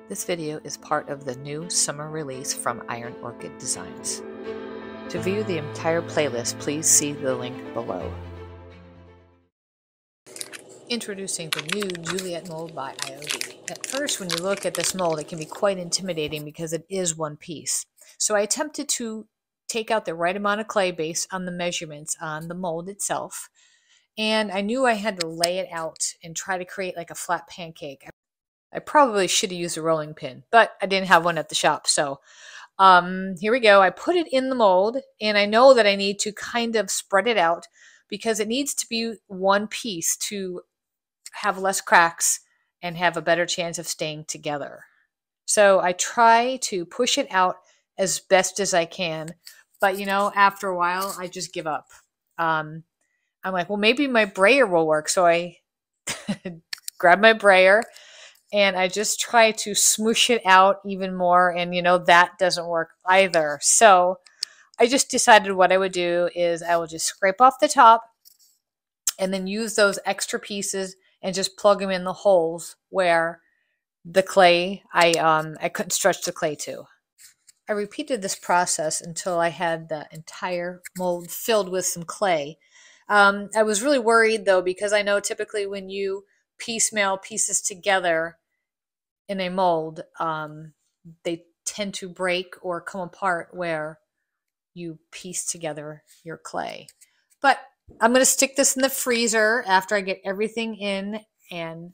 This video is part of the new summer release from Iron Orchid Designs. To view the entire playlist, please see the link below. Introducing the new Juliette mold by IOD. At first, when you look at this mold, it can be quite intimidating because it is one piece. So I attempted to take out the right amount of clay based on the measurements on the mold itself. And I knew I had to lay it out and try to create like a flat pancake. I probably should have used a rolling pin, but I didn't have one at the shop. So here we go. I put it in the mold, and I know that I need to kind of spread it out because it needs to be one piece to have less cracks and have a better chance of staying together. So I try to push it out as best as I can, but you know, after a while, I just give up. I'm like, well, maybe my brayer will work. So I grab my brayer and I just try to smoosh it out even more. And, you know, that doesn't work either. So I just decided what I would do is I will just scrape off the top and then use those extra pieces and just plug them in the holes where the clay, I couldn't stretch the clay to. I repeated this process until I had the entire mold filled with some clay. I was really worried though, because I know typically when you piecemeal pieces together in a mold, they tend to break or come apart where you piece together your clay. But I'm going to stick this in the freezer after I get everything in, and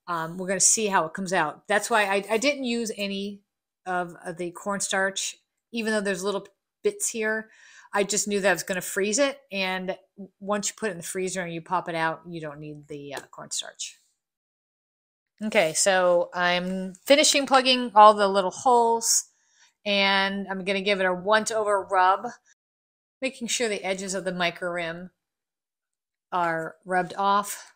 we're going to see how it comes out. That's why I didn't use any of the cornstarch, even though there's little bits here. I just knew that I was going to freeze it, and once you put it in the freezer and you pop it out, you don't need the cornstarch. Okay, so I'm finishing plugging all the little holes, and I'm going to give it a once-over rub, making sure the edges of the micro rim are rubbed off.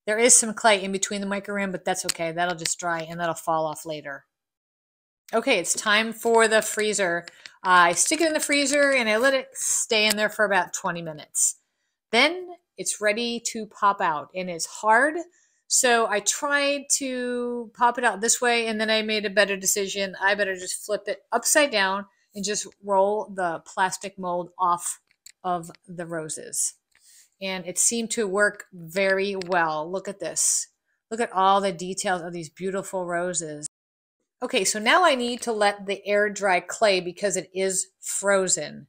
There is some clay in between the micro rim, but that's okay. That'll just dry and that'll fall off later. Okay, it's time for the freezer. I stick it in the freezer and I let it stay in there for about 20 minutes. Then it's ready to pop out, and it's hard. So I tried to pop it out this way, and then I made a better decision. I better just flip it upside down and just roll the plastic mold off of the roses. And it seemed to work very well. Look at this. Look at all the details of these beautiful roses. Okay, so now I need to let the air dry clay because it is frozen.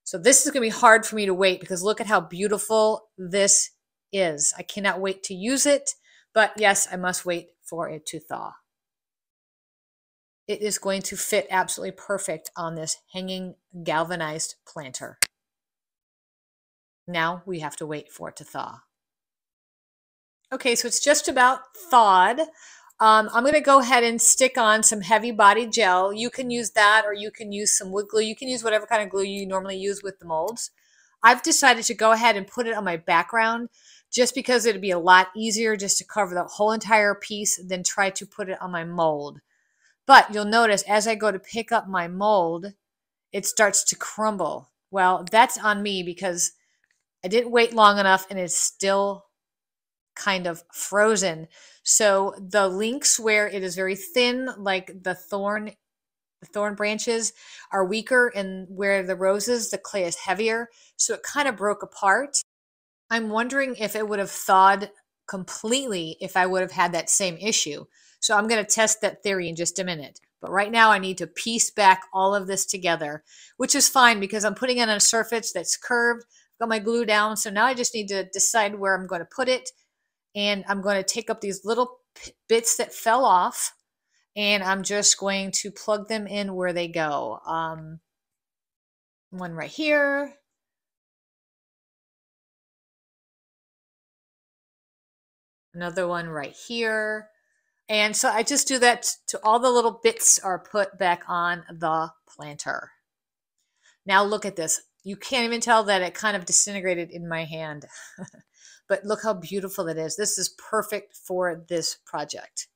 So this is going to be hard for me to wait because look at how beautiful this is. I cannot wait to use it, but yes, I must wait for it to thaw. It is going to fit absolutely perfect on this hanging galvanized planter. Now we have to wait for it to thaw. Okay, so it's just about thawed. I'm going to go ahead and stick on some heavy body gel. You can use that, or you can use some wood glue. You can use whatever kind of glue you normally use with the molds. I've decided to go ahead and put it on my background just because it'd be a lot easier just to cover the whole entire piece than try to put it on my mold. But you'll notice as I go to pick up my mold, it starts to crumble. Well, that's on me because I didn't wait long enough and it's still kind of frozen. So the links where it is very thin, like the thorn branches are weaker, and where the roses, the clay is heavier. So it kind of broke apart. I'm wondering if it would have thawed completely if I would have had that same issue. So I'm going to test that theory in just a minute. But right now I need to piece back all of this together, which is fine because I'm putting it on a surface that's curved. I've got my glue down. So now I just need to decide where I'm going to put it. And I'm going to take up these little bits that fell off, and I'm just going to plug them in where they go. One right here. Another one right here. And so I just do that to all the little bits are put back on the planter. Now look at this. You can't even tell that it kind of disintegrated in my hand. But look how beautiful it is. This is perfect for this project.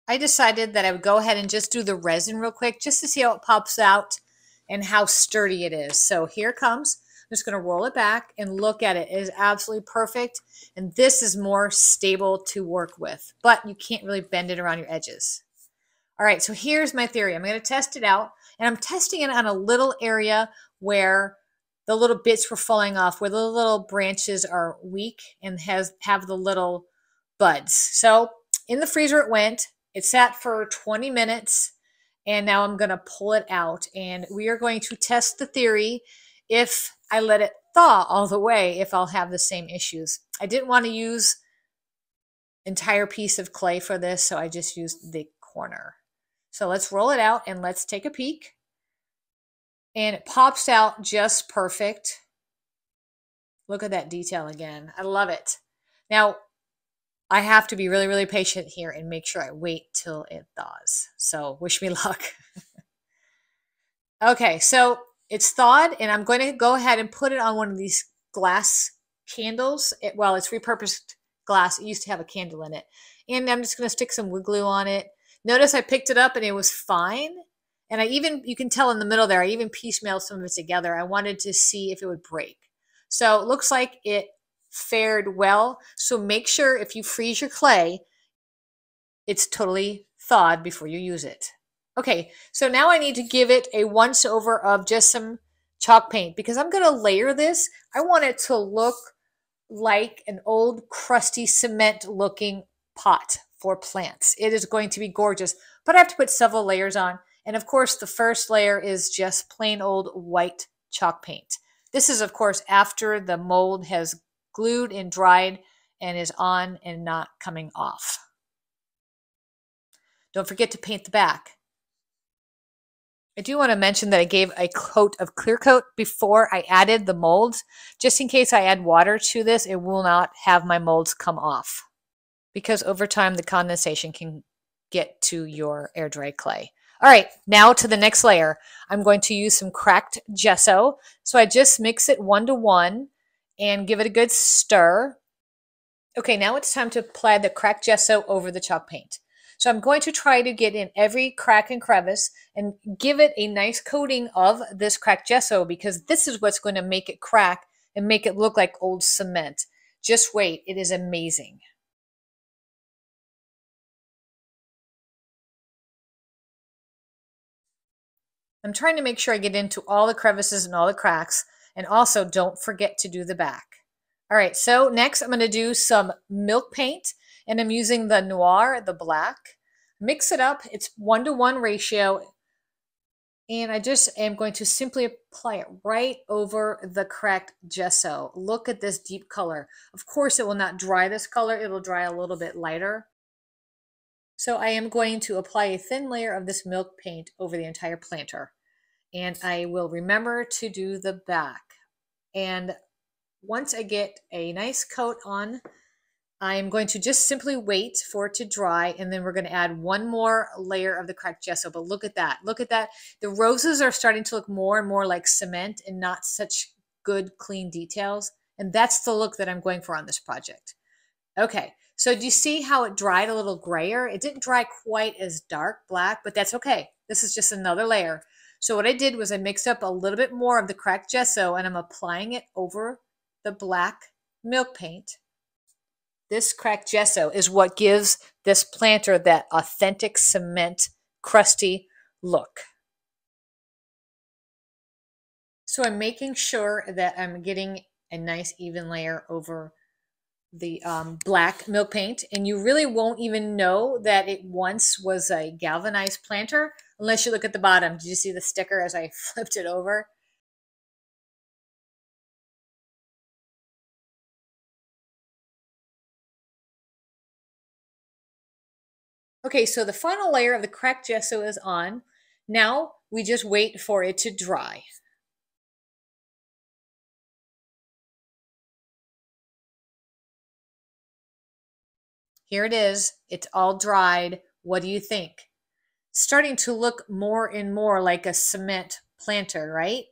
I decided that I would go ahead and just do the resin real quick just to see how it pops out and how sturdy it is. So here it comes. just going to roll it back and look at it. It is absolutely perfect. And this is more stable to work with, but you can't really bend it around your edges. All right, so here's my theory. I'm going to test it out, and I'm testing it on a little area where the little bits were falling off, where the little branches are weak and have the little buds. So in the freezer it went. It sat for 20 minutes, and now I'm going to pull it out, and we are going to test the theory if I let it thaw all the way, if I'll have the same issues. I didn't want to use entire piece of clay for this, so I just used the corner. So let's roll it out and let's take a peek. And it pops out just perfect. Look at that detail again. I love it. Now, I have to be really, really patient here and make sure I wait till it thaws. So wish me luck. Okay, so it's thawed, and I'm going to go ahead and put it on one of these glass candles. Well, it's repurposed glass. It used to have a candle in it. And I'm just going to stick some wood glue on it. Notice I picked it up and it was fine. And you can tell in the middle there, I even piecemealed some of it together. I wanted to see if it would break. So it looks like it fared well. So make sure if you freeze your clay, it's totally thawed before you use it. Okay, so now I need to give it a once over of just some chalk paint because I'm going to layer this. I want it to look like an old crusty cement looking pot for plants. It is going to be gorgeous, but I have to put several layers on. And of course, the first layer is just plain old white chalk paint. This is, of course, after the mold has glued and dried and is on and not coming off. Don't forget to paint the back. I do want to mention that I gave a coat of clear coat before I added the molds. Just in case I add water to this, it will not have my molds come off, because over time the condensation can get to your air dry clay. All right, now to the next layer. I'm going to use some cracked gesso. So I just mix it 1-to-1 and give it a good stir. Okay, now it's time to apply the cracked gesso over the chalk paint. So I'm going to try to get in every crack and crevice and give it a nice coating of this cracked gesso, because this is what's going to make it crack and make it look like old cement. Just wait, it is amazing. I'm trying to make sure I get into all the crevices and all the cracks, and also don't forget to do the back. All right, so next I'm going to do some milk paint, and I'm using the noir, the black. Mix it up. It's 1-to-1 ratio, and I just am going to simply apply it right over the cracked gesso. Look at this deep color. Of course, it will not dry this color. It will dry a little bit lighter. So I am going to apply a thin layer of this milk paint over the entire planter. And I will remember to do the back. And once I get a nice coat on, I am going to just simply wait for it to dry, and then we're going to add one more layer of the cracked gesso. But look at that. Look at that. The roses are starting to look more and more like cement and not such good, clean details. And that's the look that I'm going for on this project. Okay, so do you see how it dried a little grayer? It didn't dry quite as dark black, but that's okay. This is just another layer. So what I did was I mixed up a little bit more of the cracked gesso, and I'm applying it over the black milk paint. This cracked gesso is what gives this planter that authentic cement, crusty look. So I'm making sure that I'm getting a nice even layer over the black milk paint, and you really won't even know that it once was a galvanized planter unless you look at the bottom. Did you see the sticker as I flipped it over? Okay, so the final layer of the cracked gesso is on. Now we just wait for it to dry. Here it is. It's all dried. What do you think? Starting to look more and more like a cement planter, right?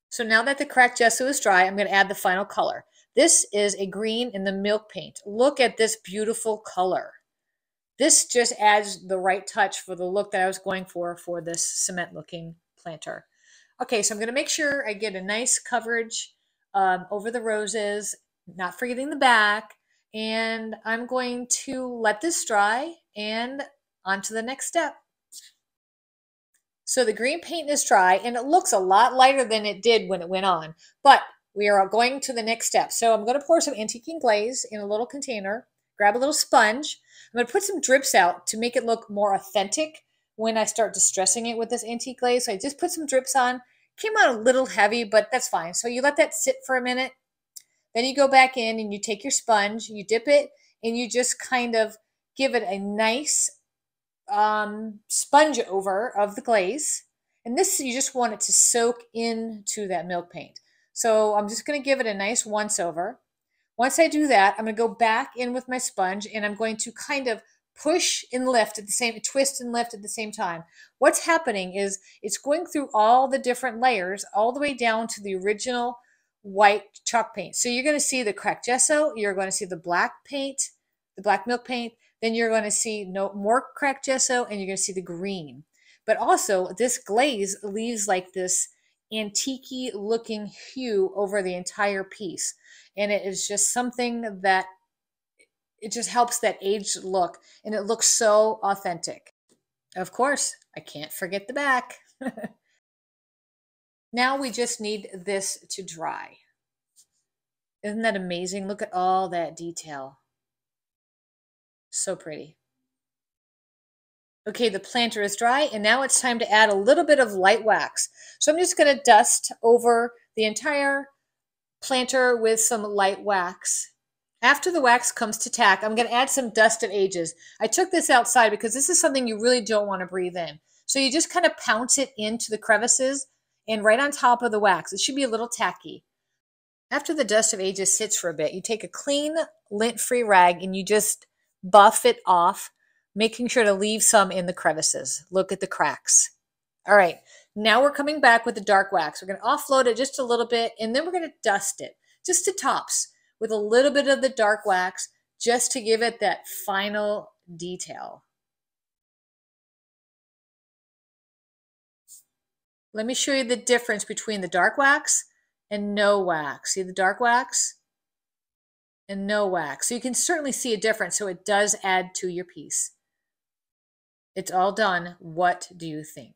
So now that the cracked gesso is dry, I'm going to add the final color. This is a green in the milk paint. Look at this beautiful color. This just adds the right touch for the look that I was going for this cement looking planter. Okay, so I'm going to make sure I get a nice coverage over the roses, not forgetting the back. And I'm going to let this dry and on to the next step. So the green paint is dry and it looks a lot lighter than it did when it went on, but we are going to the next step. So I'm going to pour some antiquing glaze in a little container, grab a little sponge. I'm going to put some drips out to make it look more authentic when I start distressing it with this antique glaze. So I just put some drips on. Came out a little heavy, but that's fine. So you let that sit for a minute. Then you go back in and you take your sponge, you dip it, and you just kind of give it a nice sponge over of the glaze. And this, you just want it to soak into that milk paint. So I'm just going to give it a nice once over. Once I do that, I'm going to go back in with my sponge and I'm going to kind of push and lift at the same, twist and lift at the same time. What's happening is it's going through all the different layers all the way down to the original white chalk paint. So you're going to see the cracked gesso, you're going to see the black paint, the black milk paint, then you're going to see no more cracked gesso and you're going to see the green. But also this glaze leaves like this antique looking hue over the entire piece. And it is just something that it just helps that aged look and it looks so authentic. Of course, I can't forget the back. Now we just need this to dry. Isn't that amazing? Look at all that detail. So pretty. Okay, the planter is dry and now it's time to add a little bit of light wax. So I'm just going to dust over the entire planter with some light wax. After the wax comes to tack, I'm going to add some dust of ages. I took this outside because this is something you really don't want to breathe in. So you just kind of pounce it into the crevices and right on top of the wax. It should be a little tacky. After the dust of ages sits for a bit, you take a clean, lint-free rag and you just buff it off, making sure to leave some in the crevices. Look at the cracks. All right, now we're coming back with the dark wax. We're going to offload it just a little bit and then we're going to dust it just to tops with a little bit of the dark wax just to give it that final detail. Let me show you the difference between the dark wax and no wax. See the dark wax and no wax. So you can certainly see a difference. So it does add to your piece. It's all done. What do you think?